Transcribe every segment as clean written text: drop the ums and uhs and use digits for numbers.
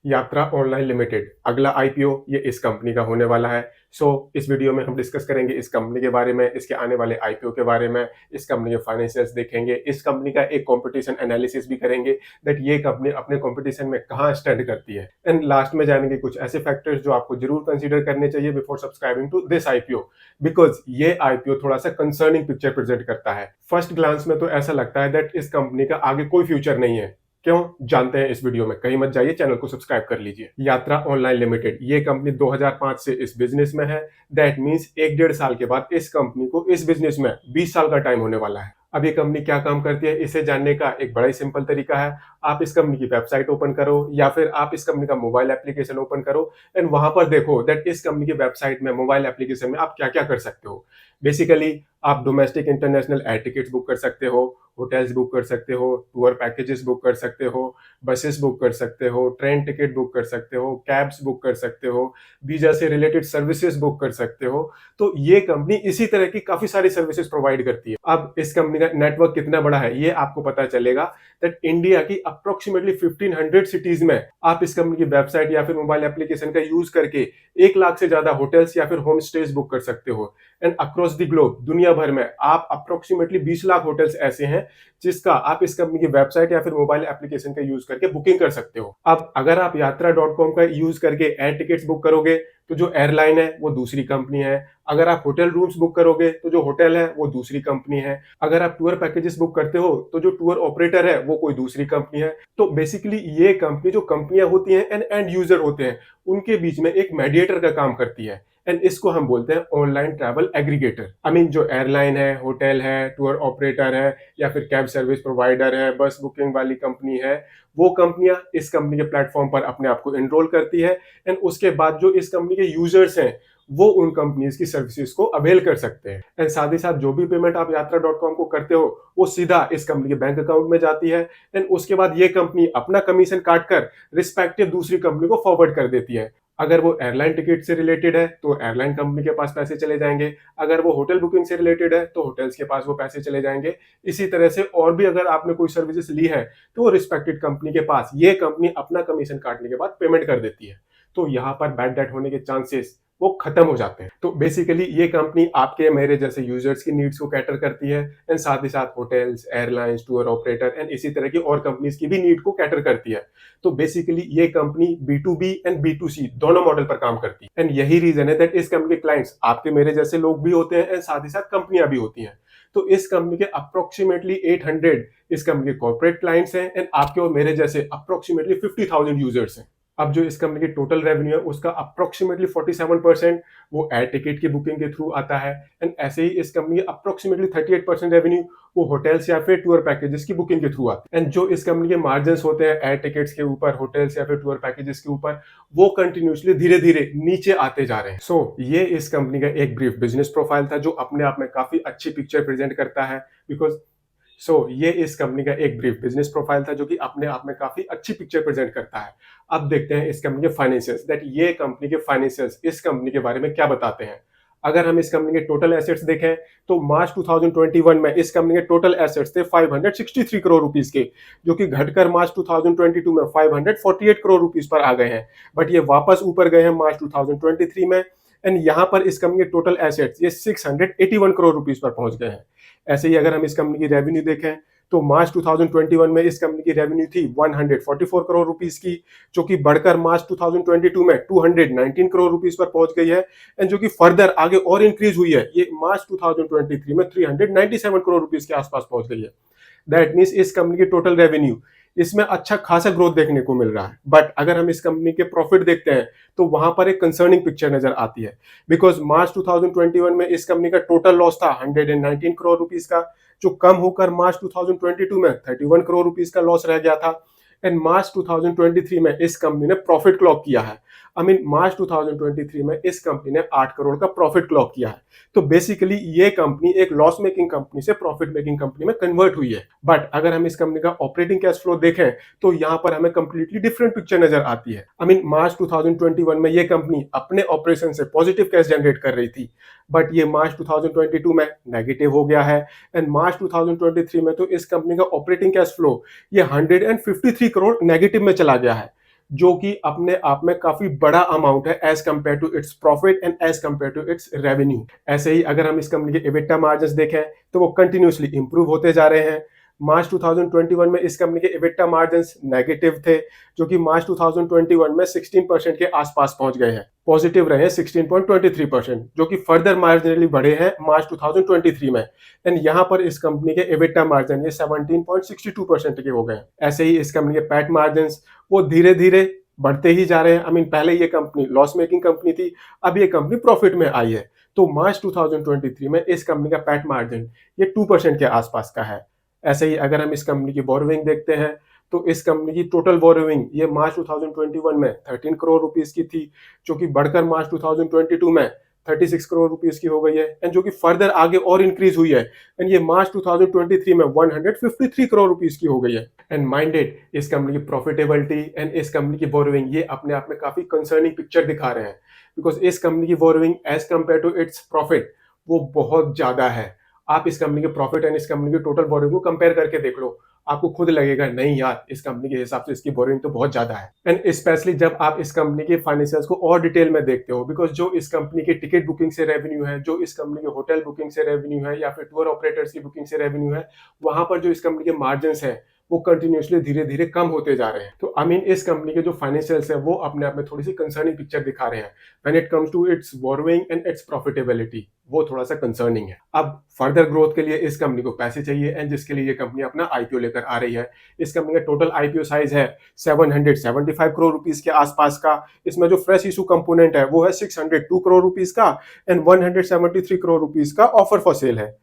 यात्रा online limited अगला IPO ये इस कंपनी का होने वाला है। इस वीडियो में हम डिस्कस करेंगे इस कंपनी के बारे में, इसके आने वाले आईपीओ के बारे में, इस कंपनी के फाइनेंशियल्स देखेंगे, इस कंपनी का एक कंपटीशन एनालिसिस भी करेंगे दैट ये कंपनी अपने कंपटीशन में कहाँ स्टैंड करती है। एंड लास्ट में जानेंगे कुछ ऐसे फैक्टर्स जो आपको जरूर कंसीडर करने चाहिए before subscribing to this IPO, because ये आईपीओ थोड़ा सा कंसर्निंग पिक्चर प्रेजेंट करता है। फर्स्ट ग्लांस में तो ऐसा लगता है दैट इस कंपनी का आगे कोई फ्यूचर नहीं है। क्यों, जानते हैं इस वीडियो में। कहीं मत जाइए, चैनल को सब्सक्राइब कर लीजिए। यात्रा ऑनलाइन लिमिटेड ये कंपनी 2005 से इस बिजनेस में है। दैट मींस 1-1.5 साल के बाद इस कंपनी को इस बिजनेस में 20 साल का टाइम होने वाला है। अब ये कंपनी क्या काम करती है इसे जानने का एक बड़ा ही सिंपल तरीका है। आप इस कंपनी की वेबसाइट ओपन करो या फिर आप इस कंपनी का मोबाइल एप्लीकेशन ओपन करो एंड वहां पर देखो दैट इस कंपनी की वेबसाइट में, मोबाइल एप्लीकेशन में आप क्या क्या कर सकते हो। बेसिकली आप domestic international air tickets book कर सकते हो, होटल्स बुक कर सकते हो, टूर पैकेजेस बुक कर सकते हो, बसेस बुक कर सकते हो, ट्रेन टिकट बुक कर सकते हो, कैब्स बुक कर सकते हो, वीजा से रिलेटेड सर्विसेज बुक कर सकते हो। तो ये कंपनी इसी तरह की काफी सारी सर्विसेज प्रोवाइड करती है। अब इस कंपनी का नेटवर्क कितना बड़ा है ये आपको पता चलेगा दैट इंडिया की अप्रोक्सीमेटली 1500 सिटीज में आप इस कंपनी की वेबसाइट या फिर मोबाइल एप्लीकेशन का यूज करके 1 लाख से ज्यादा होटल्स या फिर होम स्टेज बुक कर सकते हो। एंड अक्रॉस द ग्लोब, दुनिया भर में आप अप्रोक्सीमेटली 20 लाख होटल्स ऐसे हैं जिसका आप इस कंपनी की वेबसाइट या फिर मोबाइल एप्लीकेशन का यूज करके बुकिंग कर सकते हो। अब अगर आप यात्रा.com का यूज करके एयर टिकट्स बुक करोगे तो जो एयरलाइन है वो दूसरी कंपनी है। अगर आप होटल रूम्स बुक करोगे तो जो होटल है वो दूसरी कंपनी है। अगर आप टूर पैकेजेस बुक करते हो तो जो टूर ऑपरेटर है वो कोई दूसरी कंपनी है। तो बेसिकली ये कंपनी, जो कंपनियां होती हैं एंड यूजर होते हैं, उनके बीच में एक मेडिएटर का काम करती है एंड इसको हम बोलते हैं online travel aggregator. I mean जो एयरलाइन है, होटल है, टूर ऑपरेटर है या फिर कैब सर्विस प्रोवाइडर है, बस बुकिंग वाली कंपनी है, वो कंपनियां इस कंपनी के प्लेटफॉर्म पर अपने आप को एनरोल करती है एंड उसके बाद जो इस कंपनी के यूजर्स हैं वो उन कंपनीज की सर्विसेज को अवेल कर सकते हैं। एंड साथ ही साथ जो भी पेमेंट आप यात्रा.com को करते हो वो सीधा इस कंपनी के बैंक अकाउंट में जाती है एंड उसके बाद ये कंपनी अपना कमीशन काटकर रिस्पेक्टिव दूसरी कंपनी को फॉरवर्ड कर देती है। अगर वो एयरलाइन टिकट से रिलेटेड है तो एयरलाइन कंपनी के पास पैसे चले जाएंगे, अगर वो होटल बुकिंग से रिलेटेड है तो होटल्स के पास वो पैसे चले जाएंगे। इसी तरह से और भी अगर आपने कोई सर्विसेज ली है तो रिस्पेक्टेड कंपनी के पास ये कंपनी अपना कमीशन काटने के बाद पेमेंट कर देती है। तो यहाँ पर बैड डेट होने के चांसेस वो खत्म हो जाते हैं। तो बेसिकली ये कंपनी आपके मेरे जैसे यूजर्स की नीड्स को कैटर करती है एंड साथ ही साथ hotels, airlines, tour operator and इसी तरह की और कंपनीज की भी नीड को कैटर करती है। तो बेसिकली ये कंपनी B2B एंड B2C दोनों मॉडल पर काम करती है एंड यही रीजन है दैट इस कंपनी के क्लाइंट्स आपके मेरे जैसे लोग भी होते हैं एंड साथ ही साथ कंपनियां भी होती हैं। तो इस कंपनी के अप्रोक्सीमेटली 800 इस कंपनी के कॉर्पोरेट क्लाइंट्स हैं एंड आपके और मेरे जैसे अप्रोक्सीमेटली 50,000 यूजर्स हैं। अब जो इस कंपनी की टोटल रेवेन्यू है उसका अप्रोक्सीमेटली 47% वो एयर टिकट की बुकिंग के थ्रू आता है एंड ऐसे ही इस कंपनी की अप्रोक्सीमेटली 38% रेवेन्यू वो होटल्स या फिर टूर पैकेजेस की बुकिंग के थ्रू आते हैं। एंड जो इस कंपनी के मार्जिन होते हैं एयर टिकट्स के ऊपर, होटल्स या फिर टूर पैकेजेस के ऊपर, वो कंटिन्यूसली धीरे धीरे नीचे आते जा रहे हैं। ये इस कंपनी का एक ब्रीफ बिजनेस प्रोफाइल था जो अपने आप में काफी अच्छी पिक्चर प्रेजेंट करता है बिकॉज ये इस कंपनी का एक ब्रीफ बिजनेस प्रोफाइल था जो कि अपने आप में काफी अच्छी पिक्चर प्रेजेंट करता है। अब देखते हैं इस कंपनी के फाइनेंशियल्स, दैट ये कंपनी के फाइनेंशियल्स इस कंपनी के बारे में क्या बताते हैं। अगर हम इस कंपनी के टोटल एसेट्स देखें तो मार्च 2021 में इस कंपनी के टोटल एसेट्स थे 563 करोड़ रुपीस के, जो कि घटकर मार्च 2022 में 548 करोड़ रुपीस पर आ गए हैं। बट ये वापस ऊपर गए हैं मार्च 2023 में एंड यहाँ पर इस कंपनी के टोटल एसेट्स ये 681 करोड़ रुपीस पर पहुंच गए हैं। ऐसे ही अगर हम इस कंपनी की रेवेन्यू देखें तो मार्च 2021 में इस कंपनी की रेवेन्यू थी 144 करोड़ रुपीस की, जो कि बढ़कर मार्च 2022 में 219 करोड़ रुपीस पर पहुंच गई है एंड जो कि फर्दर आगे और इंक्रीज हुई है, ये मार्च 2023 में 397 करोड़ रुपीस के आसपास पहुंच गई है। दैट मींस इस कंपनी की टोटल रेवेन्यू इसमें अच्छा खासा ग्रोथ देखने को मिल रहा है। बट अगर हम इस कंपनी के प्रॉफिट देखते हैं तो वहां पर एक कंसर्निंग पिक्चर नजर आती है बिकॉज मार्च 2021 में इस कंपनी का टोटल लॉस था 119 करोड़ रुपीस का, जो कम होकर मार्च 2022 में 31 करोड़ रुपीस का लॉस रह गया था एंड मार्च 2023 में इस कंपनी ने प्रॉफिट क्लॉक किया है। आई मीन मार्च 2023 में इस कंपनी ने 8 करोड़ का प्रॉफिट क्लॉक किया है। तो बेसिकली ये कंपनी एक लॉस मेकिंग कंपनी से प्रॉफिट मेकिंग कंपनी में कन्वर्ट हुई है। बट अगर हम इस कंपनी का ऑपरेटिंग कैश फ्लो देखें तो यहाँ पर हमें कंप्लीटली डिफरेंट पिक्चर नजर आती है। आई मीन मार्च 2021 में ये कंपनी अपने ऑपरेशन से पॉजिटिव कैश जनरेट कर रही थी, बट ये मार्च 2022 में नेगेटिव हो गया है एंड मार्च 2023 में तो इस कंपनी का ऑपरेटिंग कैश फ्लो ये 153 करोड़ नेगेटिव में चला गया है, जो कि अपने आप में काफी बड़ा अमाउंट है as compare to its profit and as compare to its revenue. ऐसे ही अगर हम इस कंपनी के एबिटा मार्जिन देखें तो वो कंटिन्यूसली इंप्रूव होते जा रहे हैं। मार्च 2021 में इस कंपनी के एबिटा मार्जिन्स नेगेटिव थे, जो कि मार्च 2021 में 16% के आसपास पहुंच गए हैं। पॉजिटिव रहे 16.23%, जो कि फर्दर मार्जिनली बढ़े हैं मार्च 2023 में। एंड यहां पर इस कंपनी के एबिटा मार्जिन ये 17.62% के हो गए। ऐसे ही इस कंपनी के पैट मार्जिन्स वो धीरे धीरे बढ़ते ही जा रहे हैं। पहले ये कंपनी लॉस मेकिंग कंपनी थी, अब ये कंपनी प्रॉफिट में आई है। तो मार्च 2023 में इस कंपनी का पैट मार्जिन ये 2% के आसपास का है। ऐसे ही अगर हम इस कंपनी की बोरोइंग देखते हैं तो इस कंपनी की टोटल बोरोइंग ये मार्च 2021 में 13 करोड़ रुपीस की थी, जो कि बढ़कर मार्च 2022 में 36 करोड़ रुपीस की हो गई है, एंड जो कि फर्दर आगे और इंक्रीज हुई है, एंड ये मार्च 2023 में 153 करोड़ रुपीस की हो गई है। एंड माइंडेड इस कंपनी की प्रॉफिटेबिलिटी एंड इस कंपनी की बोरोइंग ये अपने आप में काफी कंसर्निंग पिक्चर दिखा रहे हैं, बिकॉज इस कंपनी की borrowing as compare to its profit वो बहुत ज्यादा है। आप इस कंपनी के प्रॉफिट एंड इस कंपनी के टोटल बोरोइंग को कंपेयर करके देख लो, आपको खुद लगेगा नहीं यार, इस कंपनी के हिसाब से इसकी बोरोइंग तो बहुत ज्यादा है। एंड स्पेशली जब आप इस कंपनी के फाइनेंशियल्स को और डिटेल में देखते हो, बिकॉज जो इस कंपनी के टिकट बुकिंग से रेवेन्यू है, जो इस कंपनी के होटल बुकिंग से रेवेन्यू है, या फिर टूर ऑपरेटर्स की बुकिंग से रेवेन्यू है, वहां पर जो इस कंपनी के मार्जिन है वो कंटिन्यूसली धीरे धीरे कम होते जा रहे हैं। तो इस कंपनी के जो फाइनेंशियल्स है वो अपने आप में थोड़ी सी कंसर्निंग पिक्चर दिखा रहे हैं। When it comes to its borrowing and its profitability वो थोड़ा सा कंसर्निंग है। अब फर्दर ग्रोथ के लिए इस कंपनी को पैसे चाहिए, एंड जिसके लिए ये कंपनी अपना आईपीओ लेकर आ रही है। इस कंपनी का टोटल आईपीओ साइज है 775 करोड़ रुपीस के आसपास का। इसमें जो फ्रेश इशू कंपोनेंट है वो है 602 करोड़ रुपीस का, एंड 173 करोड़ रुपीस का ऑफर फॉर सेल है।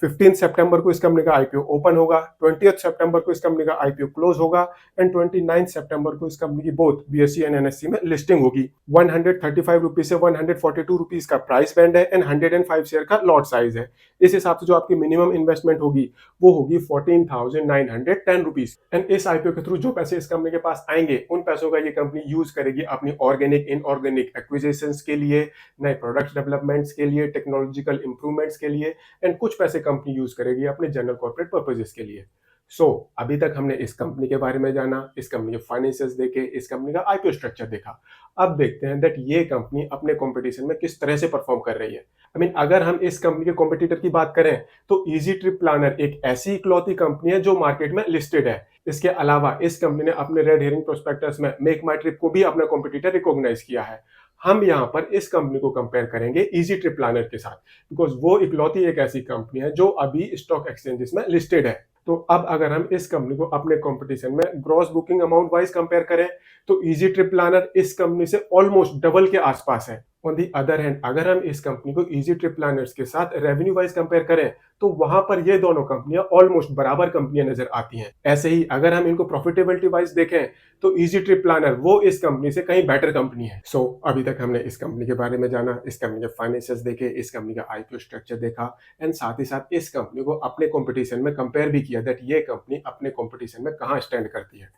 15 सितंबर को इस कंपनी का आईपीओ ओपन होगा, 20 सितंबर को इस कंपनी का आईपीओ क्लोज होगा, एंड 29 सितंबर को इस कंपनी की बोथ बीएसई एंड एनएससी में लिस्टिंग होगी। 135 रुपीज से 142 रुपीज का प्राइस बैंड है, एंड 105 शेयर का लॉट साइज है। इस हिसाब से जो आपकी मिनिमम इन्वेस्टमेंट होगी वो होगी 14,910 रुपीज। एंड इस आईपीओ के थ्रू जो पैसे इस कंपनी के पास आएंगे उन पैसों का ये कंपनी यूज करेगी अपनी ऑर्गेनिक इनऑर्गेनिक एक्विजिशंस के लिए, नए प्रोडक्ट डेवलपमेंट्स के लिए, टेक्नोलॉजिकल इंप्रूवमेंट्स के लिए, एंड कुछ पैसे कंपनी यूज करेगी अपने जनरल कॉर्पोरेट पर्पसेस के लिए। अभी तक हमने इस कंपनी के बारे में जाना, इस कंपनी के फाइनेंसेस देखे, इस कंपनी का आईपीओ स्ट्रक्चर देखा। अब देखते हैं दैट ये कंपनी अपने कंपटीशन में किस तरह से परफॉर्म कर रही है। अगर हम इस कंपनी के कॉम्पिटिटर की बात करें तो इजी ट्रिप प्लानर एक ऐसी इकलौती कंपनी है जो मार्केट में लिस्टेड है। इसके अलावा इस कंपनी ने अपने रेड हेरिंग प्रोस्पेक्टस में मेक माई ट्रिप को भी अपना कॉम्पिटिटर रिकॉग्नाइज किया है। हम यहाँ पर इस कंपनी को कंपेयर करेंगे इजी ट्रिप प्लानर के साथ, बिकॉज वो इकलौती एक ऐसी कंपनी है जो अभी स्टॉक एक्सचेंजेस में लिस्टेड है। तो अब अगर हम इस कंपनी को अपने कंपटीशन में gross booking amount wise compare करें तो इजी ट्रिप प्लानर इस कंपनी से ऑलमोस्ट डबल के आसपास है। ऑन दी अदर हैंड अगर हम इस कंपनी को इजी ट्रिप प्लानर्स के साथ रेवेन्यू वाइज कंपेयर करें तो वहां पर ये दोनों कंपनियां ऑलमोस्ट बराबर कंपनियां नजर आती हैं। ऐसे ही अगर हम इनको प्रॉफिटेबिलिटी वाइज देखें तो इजी ट्रिप प्लानर वो इस कंपनी से कहीं बेटर कंपनी है। अभी तक हमने इस कंपनी के बारे में जाना, इस कंपनी के फाइनेंसेस देखे, इस कंपनी का आईपीओ स्ट्रक्चर देखा, एंड साथ ही साथ इस कंपनी को अपने कॉम्पिटिशन में कंपेयर भी किया दैट ये कंपनी अपने कॉम्पिटिशन में कहाँ स्टैंड करती है।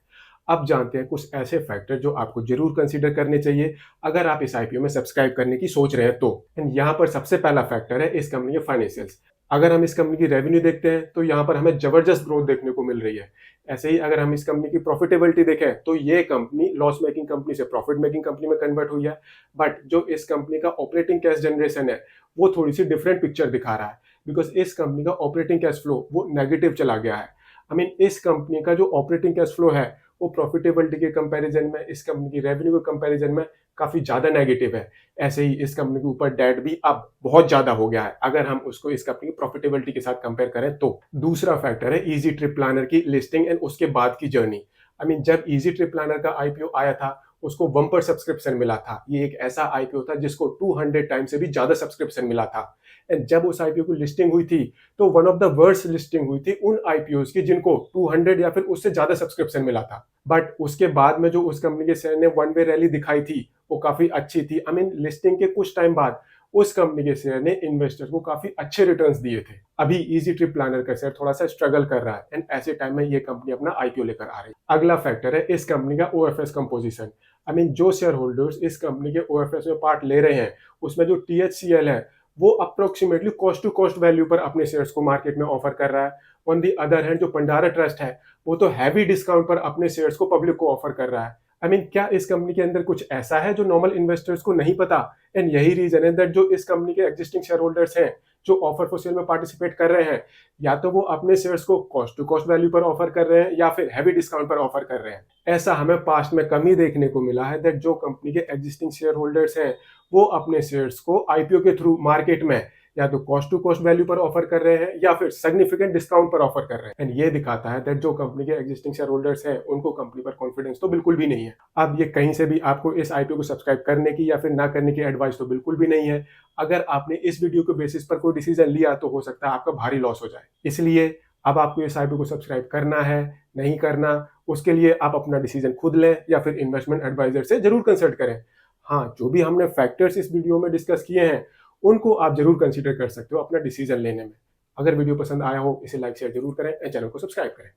अब जानते हैं कुछ ऐसे फैक्टर जो आपको जरूर कंसीडर करने चाहिए अगर आप इस आईपीओ में सब्सक्राइब करने की सोच रहे हैं तो। एंड यहाँ पर सबसे पहला फैक्टर है इस कंपनी के फाइनेंशियल्स। अगर हम इस कंपनी की रेवेन्यू देखते हैं तो यहाँ पर हमें जबरदस्त ग्रोथ देखने को मिल रही है। ऐसे ही अगर हम इस कंपनी की प्रॉफिटेबिलिटी देखें तो ये कंपनी लॉस मेकिंग कंपनी से प्रॉफिट मेकिंग कंपनी में कन्वर्ट हुई है, बट जो इस कंपनी का ऑपरेटिंग कैश जनरेशन है वो थोड़ी सी डिफरेंट पिक्चर दिखा रहा है, बिकॉज इस कंपनी का ऑपरेटिंग कैश फ्लो वो नेगेटिव चला गया है। इस कंपनी का जो ऑपरेटिंग कैश फ्लो है वो प्रॉफिटेबिलिटी के कंपैरिजन में, इस कंपनी की रेवेन्यू के कंपैरिजन में काफी ज्यादा नेगेटिव है। ऐसे ही इस कंपनी के ऊपर डेट भी अब बहुत ज्यादा हो गया है अगर हम उसको इस कंपनी की प्रॉफिटेबिलिटी के साथ कंपेयर करें तो। दूसरा फैक्टर है इजी ट्रिप प्लानर की लिस्टिंग एंड उसके बाद की जर्नी। जब इजी ट्रिप प्लानर का आईपीओ आया था उसको बम्पर सब्सक्रिप्शन मिला था। ये एक ऐसा आईपीओ था जिसको 200 टाइम से भी ज्यादा सब्सक्रिप्शन मिला था। एंड जब उस आईपीओ की लिस्टिंग हुई थी तो one of the worst listing हुई थी उन आईपीओस की जिनको 200 या फिर उससे ज्यादा सब्सक्रिप्शन मिला था। बट उसके बाद में जो उस कंपनी के शेयर ने वन वे रैली दिखाई थी वो काफी अच्छी थी। लिस्टिंग के कुछ टाइम बाद उस कंपनी के शेयर ने इन्वेस्टर को काफी अच्छे रिटर्न्स दिए थे। अभी इजी ट्रिप प्लानर का शेयर थोड़ा सा स्ट्रगल कर रहा है, एंड ऐसे टाइम में ये कंपनी अपना आईपीओ लेकर आ रही है। अगला फैक्टर है इस कंपनी का ओएफएस कंपोजिशन। जो शेयर होल्डर्स इस कंपनी के ओएफएस में पार्ट ले रहे हैं उसमें जो टीएचसीएल है वो approximately cost to cost value पर अपने शेयर्स को मार्केट में ऑफर कर रहा है। ऑन दी अदर हैंड जो भंडारा ट्रस्ट है वो तो हैवी डिस्काउंट पर अपने शेयर्स को पब्लिक को ऑफर कर रहा है। क्या इस कंपनी के अंदर कुछ ऐसा है जो नॉर्मल इन्वेस्टर्स को नहीं पता? एंड यही रीजन है दैट जो इस कंपनी के एग्जिस्टिंग शेयर होल्डर्स हैं, जो ऑफर फॉर सेल में पार्टिसिपेट कर रहे हैं, या तो वो अपने शेयर्स को कॉस्ट टू कॉस्ट वैल्यू पर ऑफर कर रहे हैं या फिर हैवी डिस्काउंट पर ऑफर कर रहे हैं। ऐसा हमें पास्ट में कम ही देखने को मिला है दैट जो कंपनी के एग्जिस्टिंग शेयर होल्डर्स हैं, वो अपने शेयर्स को आईपीओ के थ्रू मार्केट में या तो कॉस्ट टू कॉस्ट वैल्यू पर ऑफर कर रहे हैं या फिर सिग्निफिकेंट डिस्काउंट पर ऑफर कर रहे हैं। एंड ये दिखाता है दैट जो कंपनी के एग्जिस्टिंग शेयर होल्डर्स हैं, उनको कंपनी पर कॉन्फिडेंस तो बिल्कुल भी नहीं है। अब ये कहीं से भी आपको इस आईपीओ को सब्सक्राइब करने की या फिर ना करने की एडवाइस तो बिल्कुल भी नहीं है। अगर आपने इस वीडियो के बेसिस पर कोई डिसीजन लिया तो हो सकता है आपका भारी लॉस हो जाए। इसलिए अब आपको इस आईपीओ को सब्सक्राइब करना है, नहीं करना, उसके लिए आप अपना डिसीजन खुद लें या फिर इन्वेस्टमेंट एडवाइजर से जरूर कंसल्ट करें। हाँ, जो भी हमने फैक्टर्स इस वीडियो में डिस्कस किए हैं, उनको आप जरूर कंसीडर कर सकते हो अपना डिसीजन लेने में। अगर वीडियो पसंद आया हो, इसे लाइक शेयर जरूर करें एंड चैनल को सब्सक्राइब करें।